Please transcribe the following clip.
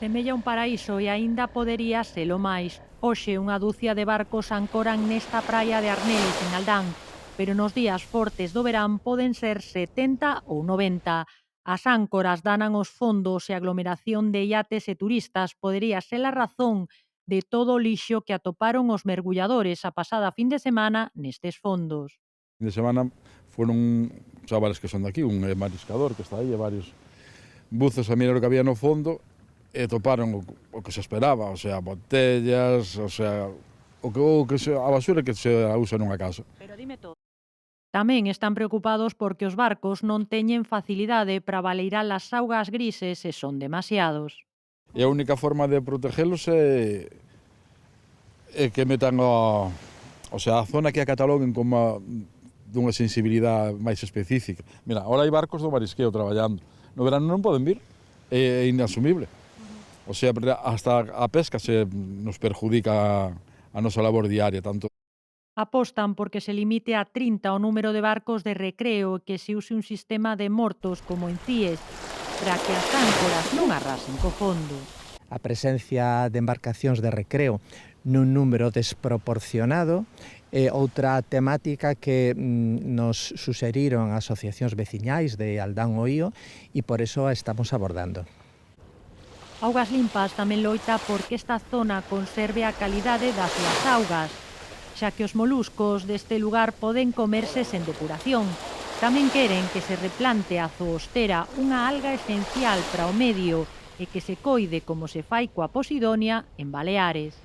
semella un paraíso e aínda podería selo máis. Hoxe unha dúcia de barcos ancoran nesta praia de Arneles, en Aldán, pero nos días fortes do verán poden ser 70 ou 90. As áncoras danan os fondos e a aglomeración de iates e turistas podería ser a razón de todo o lixo que atoparon os mergulladores a pasada fin de semana nestes fondos. Fin de semana foron chavales que son de aquí, un mariscador que está aí e varios buzos a mirar o que había no fondo e toparon o que se esperaba, o sea, botellas, o sea, a basura que se usa nunha casa. Pero dime todo. Tamén están preocupados porque os barcos non teñen facilidade para baleirar as augas grises e son demasiados. E a única forma de protegelos é que metan o sea, a zona que a cataloguen como dunha sensibilidade máis específica. Mira, ahora hai barcos do marisqueo traballando. No verano non poden vir, é inasumible. O sea, hasta a pesca se nos perjudica a nosa labor diaria, tanto. Apostan porque se limite a 30 o número de barcos de recreo e que se use un sistema de mortos como en CIES para que as áncoras non arrasen co fondo. A presencia de embarcacións de recreo nun número desproporcionado é outra temática que nos suxeriron asociacións veciñais de Aldán Oío e por eso a estamos abordando. Augas Limpas tamén loita porque esta zona conserve a calidade das súas augas, xa que os moluscos deste lugar poden comerse sen depuración. Tamén queren que se replante a zoostera, unha alga esencial para o medio, e que se coide como se fai coa Posidonia en Baleares.